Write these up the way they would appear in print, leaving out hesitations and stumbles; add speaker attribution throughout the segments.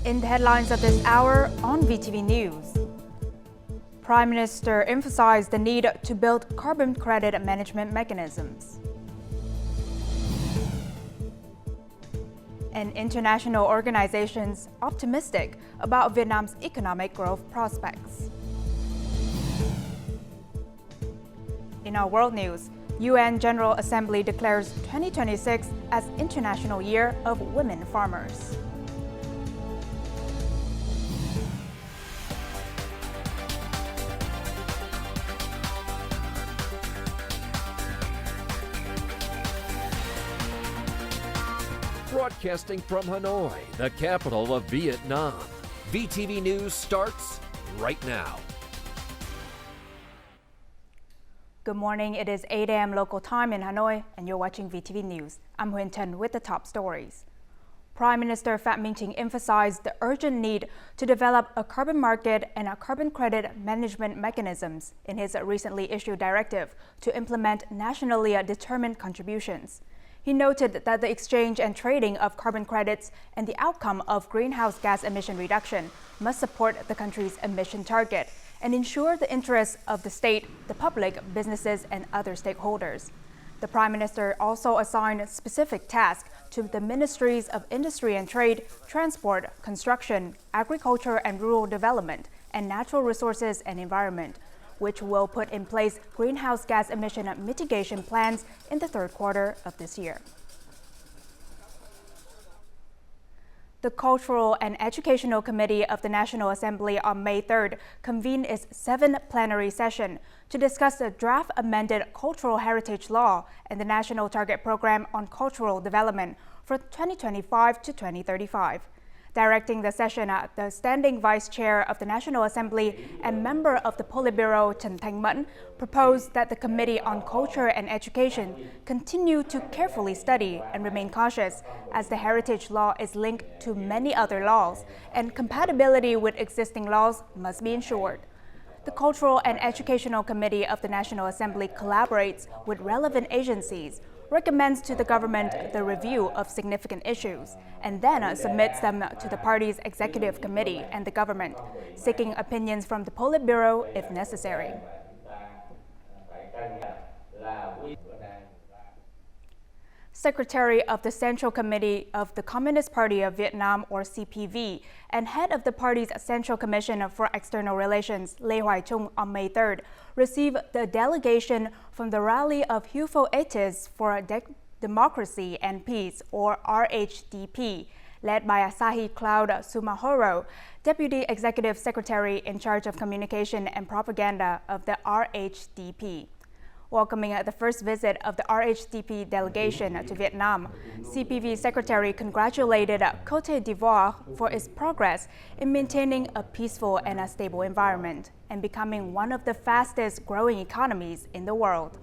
Speaker 1: In the headlines of this hour on VTV News, Prime Minister emphasized the need to build carbon credit management mechanisms. And international organizations optimistic about Vietnam's economic growth prospects. In our world news, UN General Assembly declares 2026 as International Year of Women Farmers.
Speaker 2: Broadcasting from Hanoi, the capital of Vietnam. VTV News starts right now.
Speaker 1: Good morning. It is 8 a.m. local time in Hanoi, and you're watching VTV News. I'm Huyen Tân with the top stories. Prime Minister Pham Minh Chinh emphasized the urgent need to develop a carbon market and a carbon credit management mechanisms in his recently issued directive to implement nationally determined contributions. He noted that the exchange and trading of carbon credits and the outcome of greenhouse gas emission reduction must support the country's emission target and ensure the interests of the state, the public, businesses, and other stakeholders. The Prime Minister also assigned specific tasks to the Ministries of Industry and Trade, Transport, Construction, Agriculture and Rural Development, and Natural Resources and Environment, which will put in place greenhouse gas emission mitigation plans in the third quarter of this year. The Cultural and Educational Committee of the National Assembly on May 3rd convened its 7th plenary session to discuss the draft amended Cultural Heritage Law and the National Target Program on Cultural Development for 2025 to 2035. Directing the session, the Standing Vice Chair of the National Assembly and member of the Politburo, Trần Thanh Mẫn, proposed that the Committee on Culture and Education continue to carefully study and remain cautious, as the Heritage Law is linked to many other laws, and compatibility with existing laws must be ensured. The Cultural and Educational Committee of the National Assembly collaborates with relevant agencies, recommends to the government the review of significant issues, and then submits them to the party's executive committee and the government, seeking opinions from the Politburo if necessary. Secretary of the Central Committee of the Communist Party of Vietnam, or CPV, and head of the party's Central Commission for External Relations, Lê Hoài Trung, on May 3rd, received the delegation from the Rally of Hufo-Etis for Democracy and Peace, or RHDP, led by Asahi Cloud Sumahoro, Deputy Executive Secretary in charge of Communication and Propaganda of the RHDP. Welcoming the first visit of the RHDP delegation to Vietnam, CPV Secretary congratulated Côte d'Ivoire for its progress in maintaining a peaceful and a stable environment and becoming one of the fastest growing economies in the world.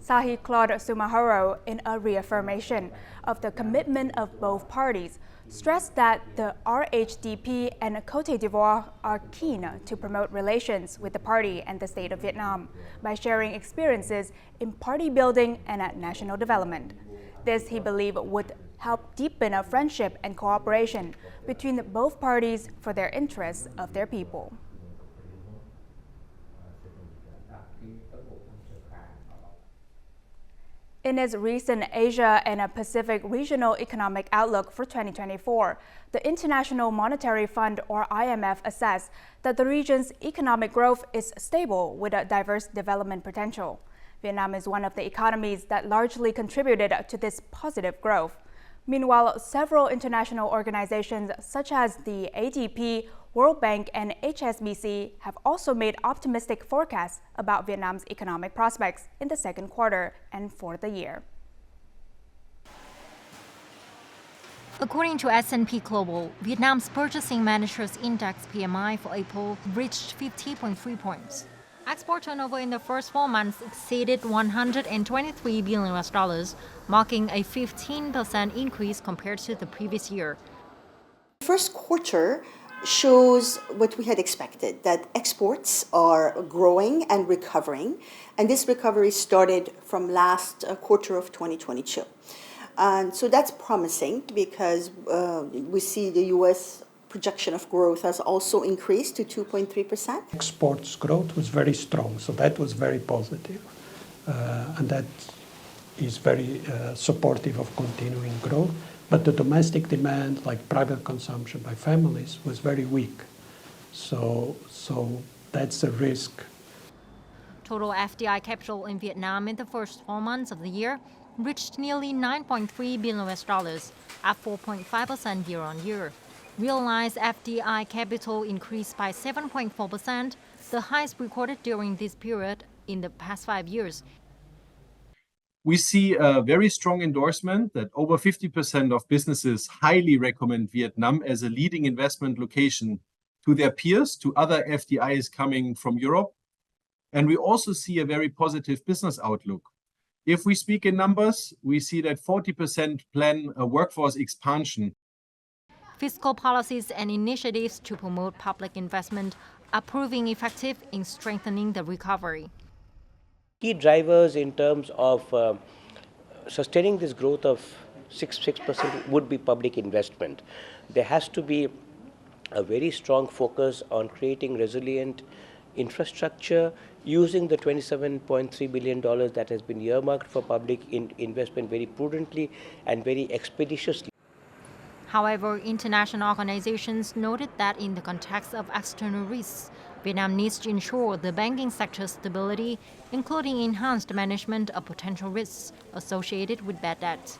Speaker 1: Sahi Claude Sumahoro, in a reaffirmation of the commitment of both parties, stressed that the RHDP and Côte d'Ivoire are keen to promote relations with the party and the state of Vietnam by sharing experiences in party building and national development. This, he believed, would help deepen a friendship and cooperation between both parties for their interests of their people. In its recent Asia and Pacific Regional Economic Outlook for 2024, the International Monetary Fund, or IMF, assessed that the region's economic growth is stable with a diverse development potential. Vietnam is one of the economies that largely contributed to this positive growth. Meanwhile, several international organizations such as the ADB, World Bank, and HSBC have also made optimistic forecasts about Vietnam's economic prospects in the second quarter and for the year.
Speaker 3: According to S&P Global, Vietnam's Purchasing Managers Index PMI for April reached 50.3 points. Export turnover in the first 4 months exceeded $123 billion, marking a 15% increase compared to the previous year.
Speaker 4: First quarter shows what we had expected, that exports are growing and recovering, and this recovery started from last quarter of 2022. And so that's promising because we see the U.S. projection of growth has also increased to 2.3%.
Speaker 5: Exports growth was very strong, so that was very positive. And that is very supportive of continuing growth. But the domestic demand, like private consumption by families, was very weak. So that's a risk.
Speaker 3: Total FDI capital in Vietnam in the first 4 months of the year reached nearly $9.3 billion, up 4.5% year-on-year. Realized FDI capital increased by 7.4%, the highest recorded during this period in the past 5 years.
Speaker 6: We see a very strong endorsement that over 50% of businesses highly recommend Vietnam as a leading investment location to their peers, to other FDIs coming from Europe. And we also see a very positive business outlook. If we speak in numbers, we see that 40% plan a workforce expansion.
Speaker 3: Fiscal policies and initiatives to promote public investment are proving effective in strengthening the recovery.
Speaker 7: Key drivers in terms of sustaining this growth of 6% would be public investment. There has to be a very strong focus on creating resilient infrastructure, using the $27.3 billion that has been earmarked for public investment very prudently and very expeditiously.
Speaker 3: However, international organizations noted that in the context of external risks, Vietnam needs to ensure the banking sector's stability, including enhanced management of potential risks associated with bad debt.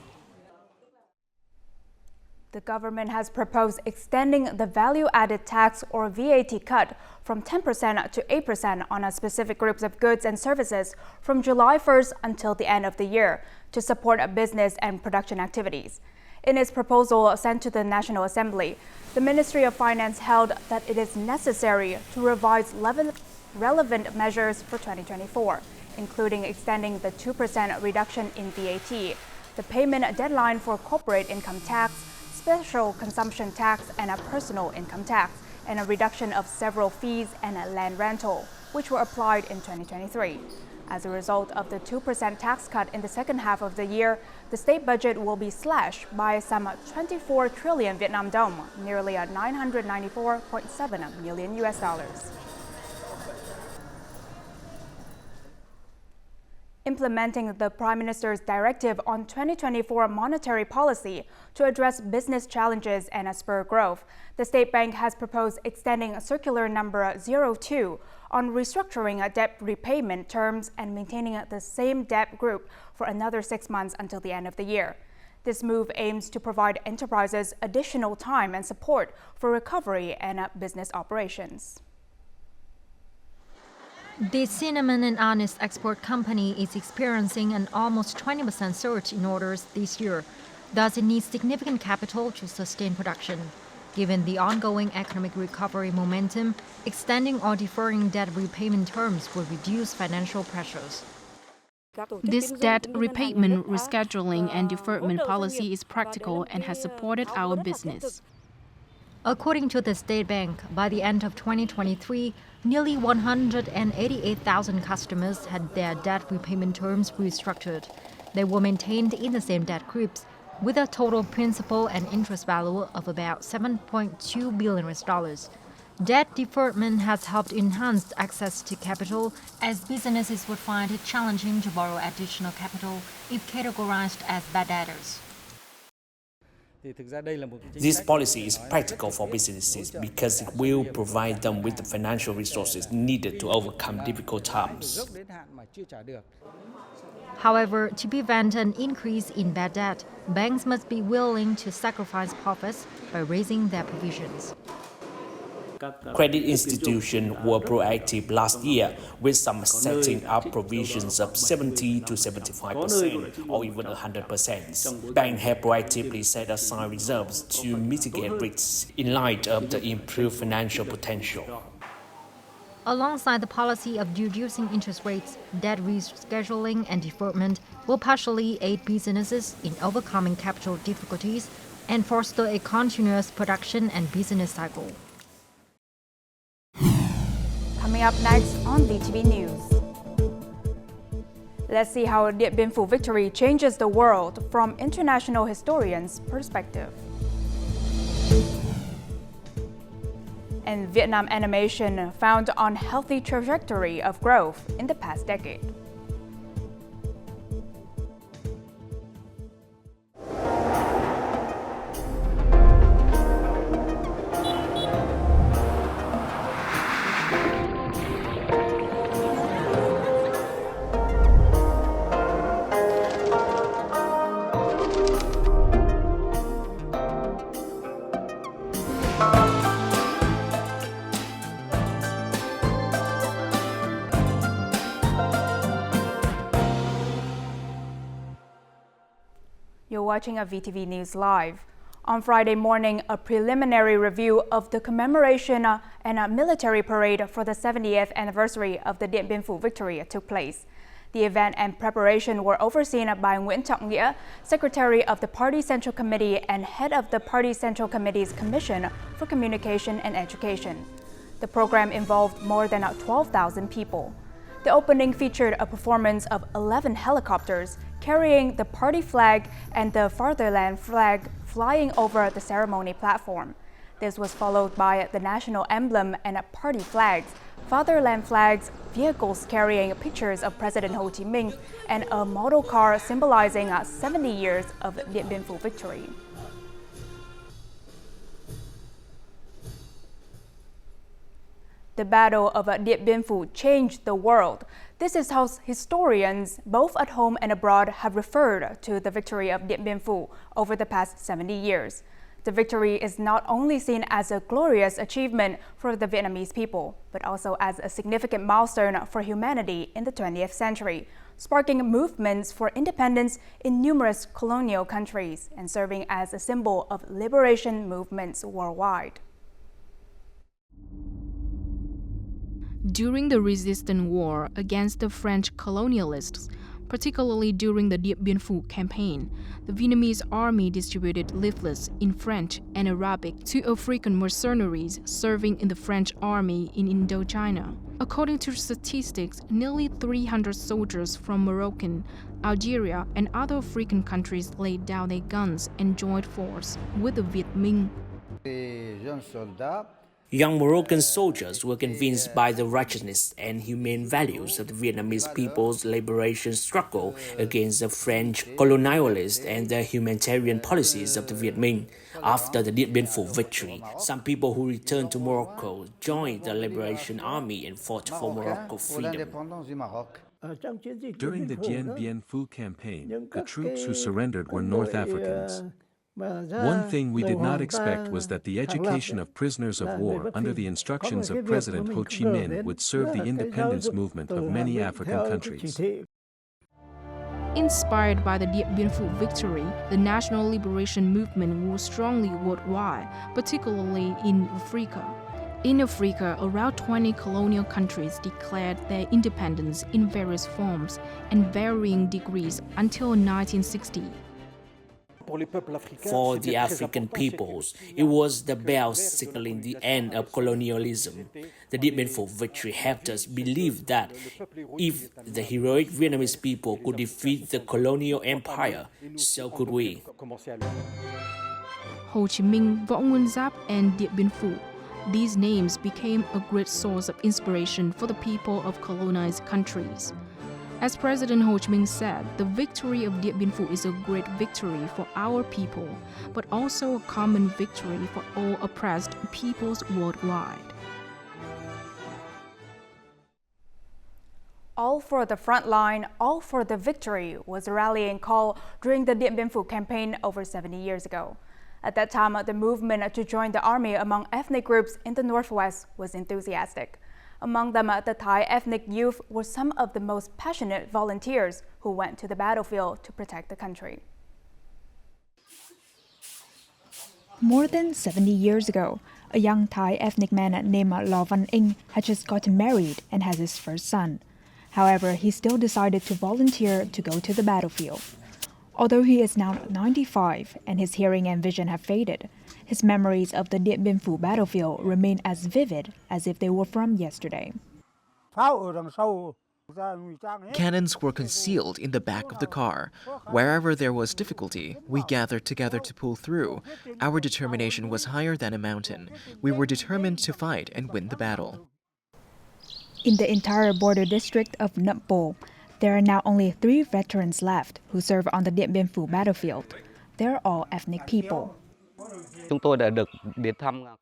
Speaker 1: The government has proposed extending the value-added tax or VAT cut from 10% to 8% on a specific groups of goods and services from July 1st until the end of the year to support business and production activities. In its proposal sent to the National Assembly, the Ministry of Finance held that it is necessary to revise relevant measures for 2024, including extending the 2% reduction in VAT, the payment deadline for corporate income tax, special consumption tax and a personal income tax, and a reduction of several fees and a land rental, which were applied in 2023. As a result of the 2% tax cut in the second half of the year, the state budget will be slashed by some 24 trillion Vietnam dong, nearly $994.7 million. Implementing the Prime Minister's directive on 2024 monetary policy to address business challenges and spur growth, the State Bank has proposed extending Circular Number 02 on restructuring debt repayment terms and maintaining the same debt group for another 6 months until the end of the year. This move aims to provide enterprises additional time and support for recovery and business operations.
Speaker 3: The cinnamon and anise export company is experiencing an almost 20% surge in orders this year. Thus, it needs significant capital to sustain production. Given the ongoing economic recovery momentum, extending or deferring debt repayment terms will reduce financial pressures.
Speaker 8: This debt repayment, rescheduling, and deferment policy is practical and has supported our business.
Speaker 3: According to the State Bank, by the end of 2023, nearly 188,000 customers had their debt repayment terms restructured. They were maintained in the same debt groups, with a total principal and interest value of about $7.2 billion. Debt deferment has helped enhance access to capital, as businesses would find it challenging to borrow additional capital if categorized as bad debtors.
Speaker 9: This policy is practical for businesses because it will provide them with the financial resources needed to overcome difficult times.
Speaker 3: However, to prevent an increase in bad debt, banks must be willing to sacrifice profits by raising their provisions.
Speaker 9: Credit institutions were proactive last year, with some setting up provisions of 70 to 75% or even 100%. Banks have proactively set aside reserves to mitigate risks in light of the improved financial potential.
Speaker 3: Alongside the policy of reducing interest rates, debt rescheduling and deferment will partially aid businesses in overcoming capital difficulties and foster a continuous production and business cycle.
Speaker 1: Coming up next on VTV News. Let's see how Dien Bien Phu victory changes the world from international historians' perspective. and Vietnam animation found on healthy trajectory of growth in the past decade. You're watching a VTV News Live. On Friday morning, a preliminary review of the commemoration and a military parade for the 70th anniversary of the Dien Bien Phu victory took place. The event and preparation were overseen by Nguyễn Trọng Nghĩa, Secretary of the Party Central Committee and Head of the Party Central Committee's Commission for Communication and Education. The program involved more than 12,000 people. The opening featured a performance of 11 helicopters carrying the party flag and the fatherland flag flying over the ceremony platform. This was followed by the national emblem and party flags, fatherland flags, vehicles carrying pictures of President Ho Chi Minh, and a model car symbolizing 70 years of Dien Bien Phu victory. The Battle of Dien Bien Phu changed the world. This is how historians, both at home and abroad, have referred to the victory of Dien Bien Phu over the past 70 years. The victory is not only seen as a glorious achievement for the Vietnamese people, but also as a significant milestone for humanity in the 20th century, sparking movements for independence in numerous colonial countries and serving as a symbol of liberation movements worldwide.
Speaker 8: During the resistance war against the French colonialists, particularly during the Dien Bien Phu campaign, the Vietnamese army distributed leaflets in French and Arabic to African mercenaries serving in the French army in Indochina. According to statistics, nearly 300 soldiers from Morocco, Algeria, and other African countries laid down their guns and joined force with the Viet Minh.
Speaker 9: Young Moroccan soldiers were convinced by the righteousness and humane values of the Vietnamese people's liberation struggle against the French colonialists and the humanitarian policies of the Viet Minh. After the Dien Bien Phu victory, some people who returned to Morocco joined the Liberation Army and fought for Morocco's freedom.
Speaker 10: During the Dien Bien Phu campaign, the troops who surrendered were North Africans. One thing we did not expect was that the education of prisoners of war under the instructions of President Ho Chi Minh would serve the independence movement of many African countries.
Speaker 8: Inspired by the Dien Bien Phu victory, the national liberation movement grew strongly worldwide, particularly in Africa. In Africa, around 20 colonial countries declared their independence in various forms and varying degrees until 1960.
Speaker 9: For the African peoples, it was the bell signaling the end of colonialism. The Dien Bien Phu victory helped us believe that if the heroic Vietnamese people could defeat the colonial empire, so could we.
Speaker 8: Ho Chi Minh, Võ Nguyên Giáp, and Dien Bien Phu. These names became a great source of inspiration for the people of colonized countries. As President Ho Chi Minh said, the victory of Dien Bien Phu is a great victory for our people, but also a common victory for all oppressed peoples worldwide.
Speaker 1: All for the front line, all for the victory was a rallying call during the Dien Bien Phu campaign over 70 years ago. At that time, the movement to join the army among ethnic groups in the Northwest was enthusiastic. Among them, the Thai ethnic youth were some of the most passionate volunteers who went to the battlefield to protect the country. More than 70 years ago, a young Thai ethnic man named Lo Van Ing had just gotten married and has his first son. However, he still decided to volunteer to go to the battlefield. Although he is now 95 and his hearing and vision have faded, his memories of the Dien Bien Phu battlefield remain as vivid as if they were from yesterday.
Speaker 11: Cannons were concealed in the back of the car. Wherever there was difficulty, we gathered together to pull through. Our determination was higher than a mountain. We were determined to fight and win the battle.
Speaker 1: In the entire border district of INT'L, there are now only 3 veterans left who serve on the Dien Bien Phu battlefield. They're all ethnic people.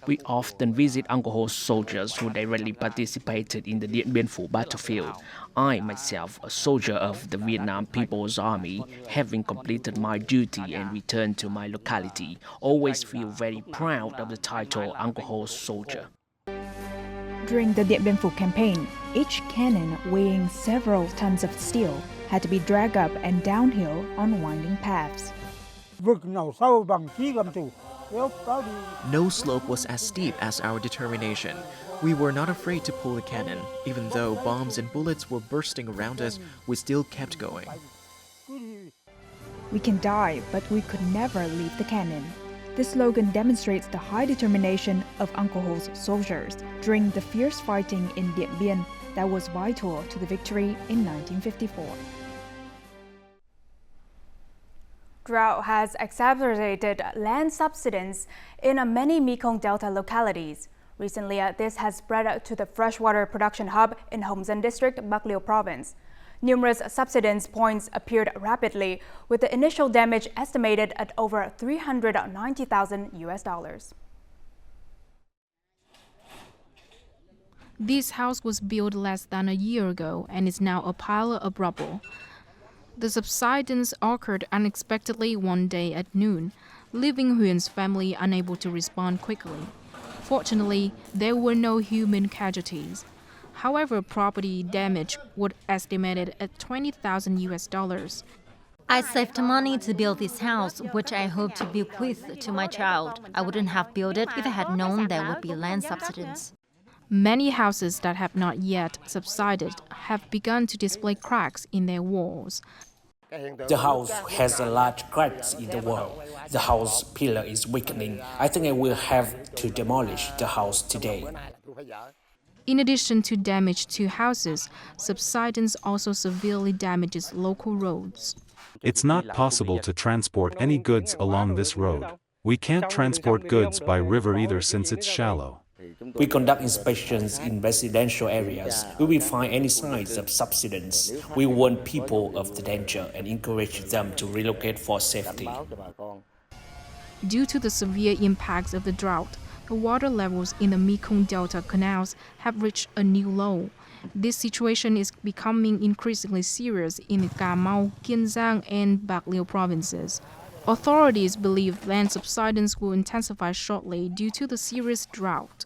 Speaker 9: We often visit Uncle Ho's soldiers who directly participated in the Dien Bien Phu battlefield. I, myself, a soldier of the Vietnam People's Army, having completed my duty and returned to my locality, always feel very proud of the title Uncle Ho's soldier.
Speaker 1: During the Dien Bien Phu campaign, each cannon weighing several tons of steel had to be dragged up and downhill on winding paths.
Speaker 11: No slope was as steep as our determination. We were not afraid to pull the cannon. Even though bombs and bullets were bursting around us, we still kept going.
Speaker 1: We can die, but we could never leave the cannon. This slogan demonstrates the high determination of Uncle Ho's soldiers during the fierce fighting in Dien Bien that was vital to the victory in 1954. Drought has exacerbated land subsidence in many Mekong Delta localities. Recently, this has spread to the freshwater production hub in Hồng Dân District, Bạc Liêu Province. Numerous subsidence points appeared rapidly, with the initial damage estimated at over $390,000.
Speaker 8: This house was built less than a year ago and is now a pile of rubble. The subsidence occurred unexpectedly one day at noon, leaving Huyen's family unable to respond quickly. Fortunately, there were no human casualties. However, property damage was estimated at $20,000.
Speaker 3: I saved money to build this house, which I hope to bequeath to my child. I wouldn't have built it if I had known there would be land subsidence.
Speaker 8: Many houses that have not yet subsided have begun to display cracks in their walls.
Speaker 9: The house has a large cracks in the wall. The house pillar is weakening. I think I will have to demolish the house today.
Speaker 8: In addition to damage to houses, subsidence also severely damages local roads.
Speaker 10: It's not possible to transport any goods along this road. We can't transport goods by river either since it's shallow.
Speaker 9: We conduct inspections in residential areas. We will find any signs of subsidence. We warn people of the danger and encourage them to relocate for safety.
Speaker 8: Due to the severe impacts of the drought, the water levels in the Mekong Delta canals have reached a new low. This situation is becoming increasingly serious in the Cà Mau, Kiên Giang, and Bạc Liêu provinces. Authorities believe land subsidence will intensify shortly due to the serious drought.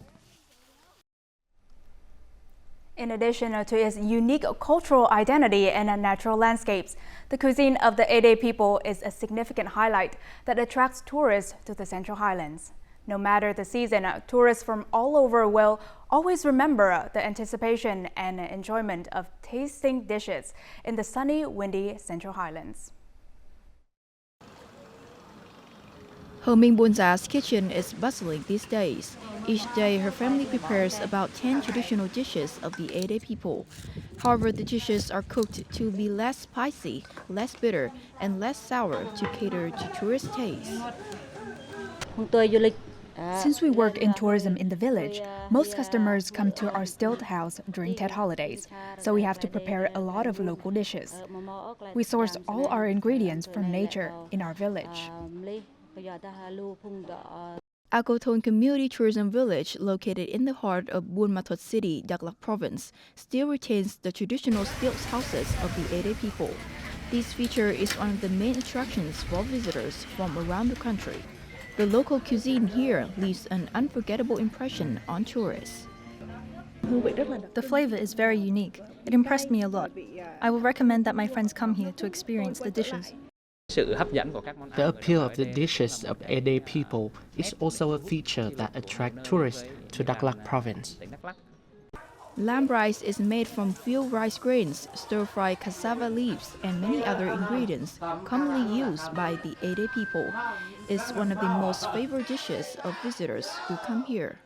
Speaker 1: In addition to its unique cultural identity and natural landscapes, the cuisine of the Ede people is a significant highlight that attracts tourists to the Central Highlands. No matter the season, tourists from all over will always remember the anticipation and enjoyment of tasting dishes in the sunny, windy Central Highlands.
Speaker 12: Ho Minh Bonza's kitchen is bustling these days. Each day, her family prepares about 10 traditional dishes of the Ede people. However, the dishes are cooked to be less spicy, less bitter, and less sour to cater to tourist tastes.
Speaker 1: Since we work in tourism in the village, most customers come to our stilt house during Tet holidays, so we have to prepare a lot of local dishes. We source all our ingredients from nature in our village.
Speaker 12: Akoton Community Tourism Village, located in the heart of Buôn Ma Thuột City, Đắk Lắk Province, still retains the traditional stilt houses of the Ede people. This feature is one of the main attractions for visitors from around the country. The local cuisine here leaves an unforgettable impression on tourists.
Speaker 13: The flavor is very unique. It impressed me a lot. I will recommend that my friends come here to experience the dishes.
Speaker 14: The appeal of the dishes of Ede people is also a feature that attracts tourists to Đắk Lắk province.
Speaker 12: Lamb rice is made from field rice grains, stir-fried cassava leaves, and many other ingredients commonly used by the Ede people. It's one of the most favored dishes of visitors who come here.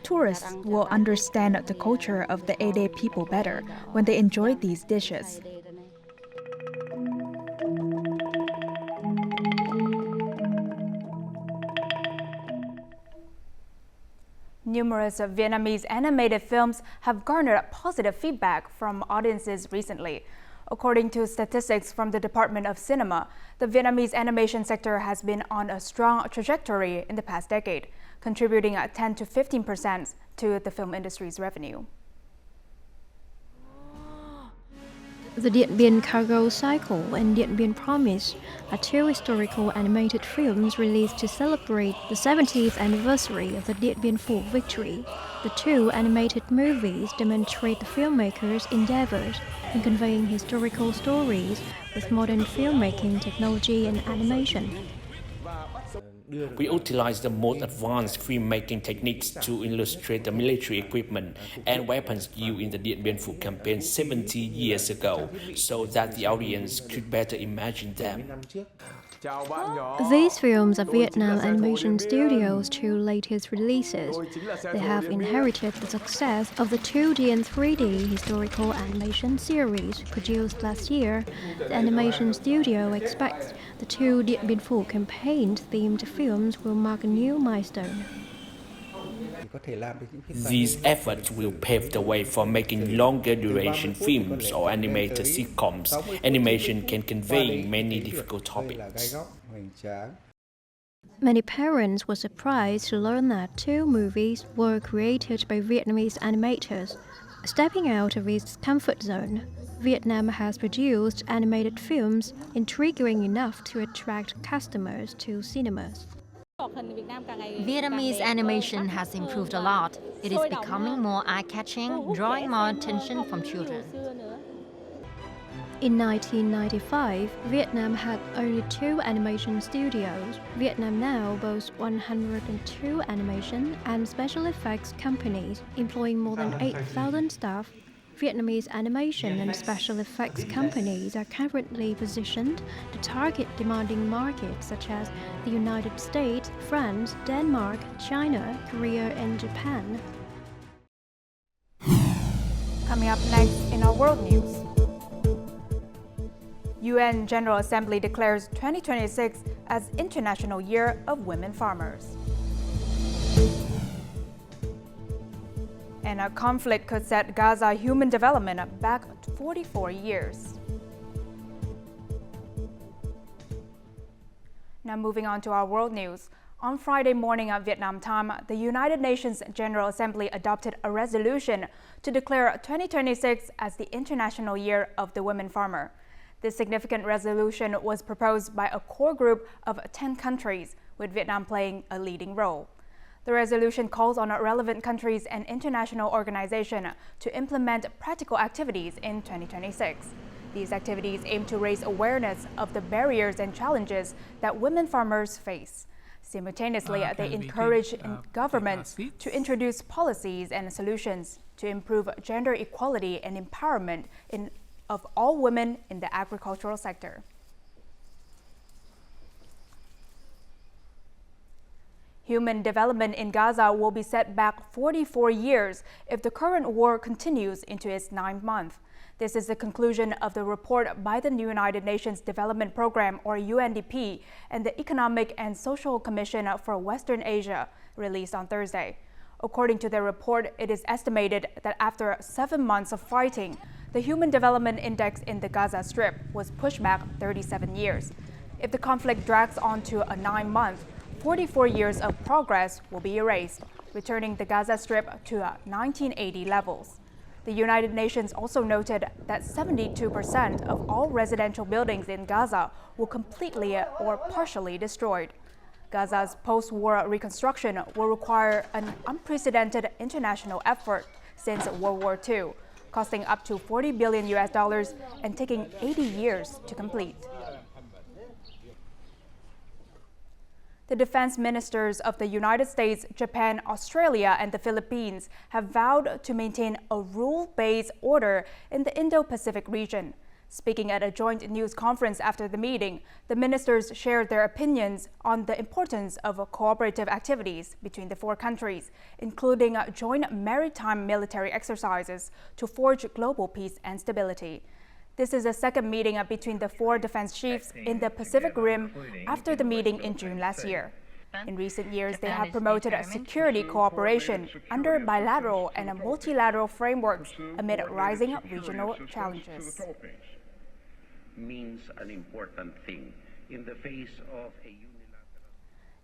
Speaker 13: Tourists will understand the culture of the Ede people better when they enjoy these dishes. Numerous Vietnamese animated films have garnered positive feedback from audiences recently. According to statistics from the Department of Cinema, the Vietnamese animation sector has been on a strong trajectory in the past decade, contributing 10 to 15% to the film industry's revenue.
Speaker 15: The Dien Bien Cargo Cycle and Dien Bien Promise are two historical animated films released to celebrate the 70th anniversary of the Dien Bien Phu victory. The two animated movies demonstrate the filmmakers' endeavors in conveying historical stories with modern filmmaking technology and animation.
Speaker 9: We utilize the most advanced filmmaking techniques to illustrate the military equipment and weapons used in the Dien Bien Phu campaign 70 years ago, so that the audience could better imagine them.
Speaker 15: These films are Vietnam Animation Studio's two latest releases. They have inherited the success of the 2D and 3D historical animation series produced last year. The animation studio expects the two Dien Bien Phu campaign-themed films will mark a new milestone.
Speaker 9: These efforts will pave the way for making longer duration films or animated sitcoms. Animation can convey many difficult topics.
Speaker 15: Many parents were surprised to learn that two movies were created by Vietnamese animators. Stepping out of its comfort zone, Vietnam has produced animated films intriguing enough to attract customers to cinemas.
Speaker 3: Vietnamese animation has improved a lot. It is becoming more eye-catching, drawing more attention from children.
Speaker 15: In 1995, Vietnam had only 2 animation studios. Vietnam now boasts 102 animation and special effects companies, employing more than 8,000 staff. Vietnamese animation and special effects companies are currently positioned to target demanding markets such as the United States, France, Denmark, China, Korea, and Japan.
Speaker 1: Coming up next in our world news. UN General Assembly declares 2026 as International Year of Women Farmers. And a conflict could set Gaza human development back 44 years. Now moving on to our world news. On Friday morning at Vietnam time, the United Nations General Assembly adopted a resolution to declare 2026 as the International Year of the Women Farmer. This significant resolution was proposed by a core group of 10 countries, with Vietnam playing a leading role. The resolution calls on relevant countries and international organizations to implement practical activities in 2026. These activities aim to raise awareness of the barriers and challenges that women farmers face. Simultaneously, they encourage governments to introduce policies and solutions to improve gender equality and empowerment of all women in the agricultural sector. Human development in Gaza will be set back 44 years if the current war continues into its 9th month. This is the conclusion of the report by the United Nations Development Programme, or UNDP, and the Economic and Social Commission for Western Asia, released on Thursday. According to their report, it is estimated that after 7 months of fighting, the Human Development Index in the Gaza Strip was pushed back 37 years. If the conflict drags on to a 9-month, 44 years of progress will be erased, returning the Gaza Strip to 1980 levels. The United Nations also noted that 72% of all residential buildings in Gaza were completely or partially destroyed. Gaza's post-war reconstruction will require an unprecedented international effort since World War II, costing up to $40 billion and taking 80 years to complete. The defense ministers of the United States, Japan, Australia, and the Philippines have vowed to maintain a rule-based order in the Indo-Pacific region. Speaking at a joint news conference after the meeting, the ministers shared their opinions on the importance of cooperative activities between the four countries, including joint maritime military exercises to forge global peace and stability. This is the second meeting between the four defense chiefs in the Pacific Rim after the meeting in June last year. In recent years, they have promoted security cooperation under bilateral and multilateral frameworks amid rising regional challenges.
Speaker 16: Means an important thing in the face of a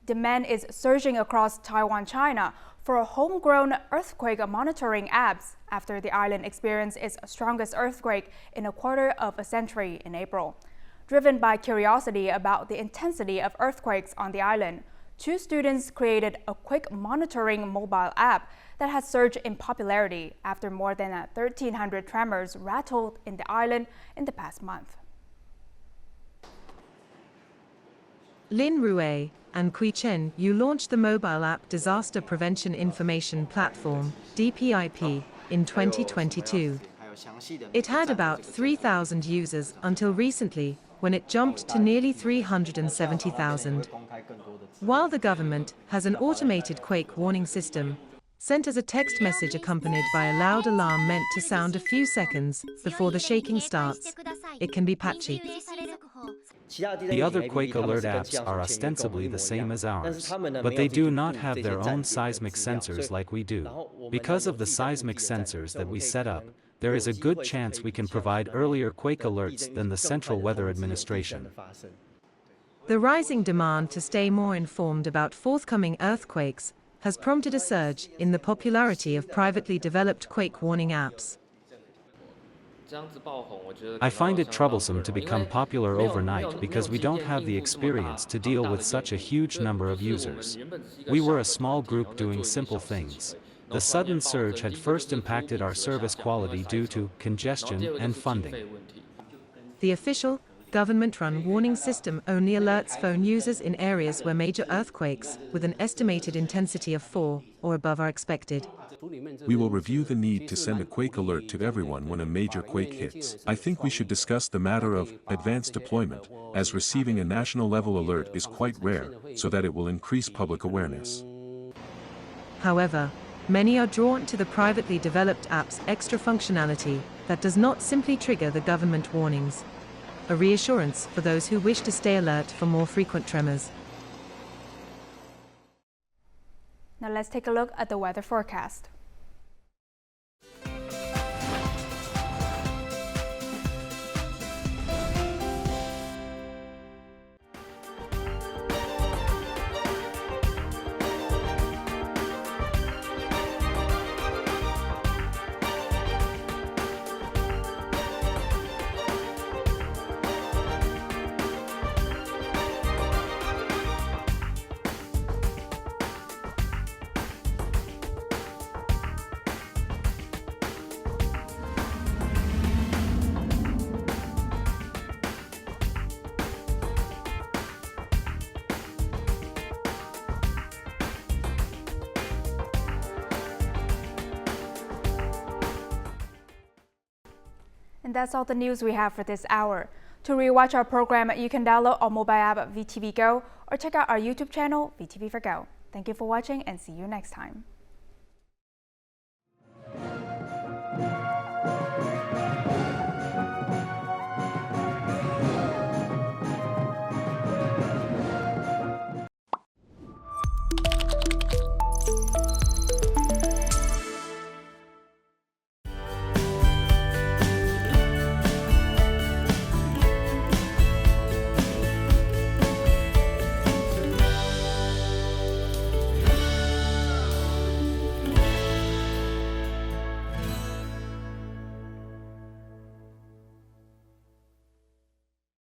Speaker 1: Demand is surging across Taiwan, China for homegrown earthquake monitoring apps after the island experienced its strongest earthquake in a quarter of a century in April. Driven by curiosity about the intensity of earthquakes on the island, 2 students created a quake monitoring mobile app that has surged in popularity after more than 1,300 tremors rattled in the island in the past month.
Speaker 17: Lin Rue and Kui Chen Yu launched the mobile app Disaster Prevention Information Platform, DPIP, in 2022. It had about 3,000 users until recently, when it jumped to nearly 370,000. While the government has an automated quake warning system, sent as a text message accompanied by a loud alarm meant to sound a few seconds before the shaking starts, it can be patchy.
Speaker 18: The other quake alert apps are ostensibly the same as ours, but they do not have their own seismic sensors like we do. Because of the seismic sensors that we set up, there is a good chance we can provide earlier quake alerts than the Central Weather Administration.
Speaker 17: The rising demand to stay more informed about forthcoming earthquakes has prompted a surge in the popularity of privately developed quake warning apps.
Speaker 18: I find it troublesome to become popular overnight because we don't have the experience to deal with such a huge number of users. We were a small group doing simple things. The sudden surge had first impacted our service quality due to congestion and funding.
Speaker 17: The official, government-run warning system only alerts phone users in areas where major earthquakes with an estimated intensity of 4 or above are expected.
Speaker 10: We will review the need to send a quake alert to everyone when a major quake hits. I think we should discuss the matter of advanced deployment, as receiving a national-level alert is quite rare, so that it will increase public awareness.
Speaker 17: However, many are drawn to the privately developed app's extra functionality that does not simply trigger the government warnings. A reassurance for those who wish to stay alert for more frequent tremors.
Speaker 1: Now let's take a look at the weather forecast. And that's all the news we have for this hour. To rewatch our program, you can download our mobile app VTVgo or check out our YouTube channel, VTV4Go. Thank you for watching and see you next time.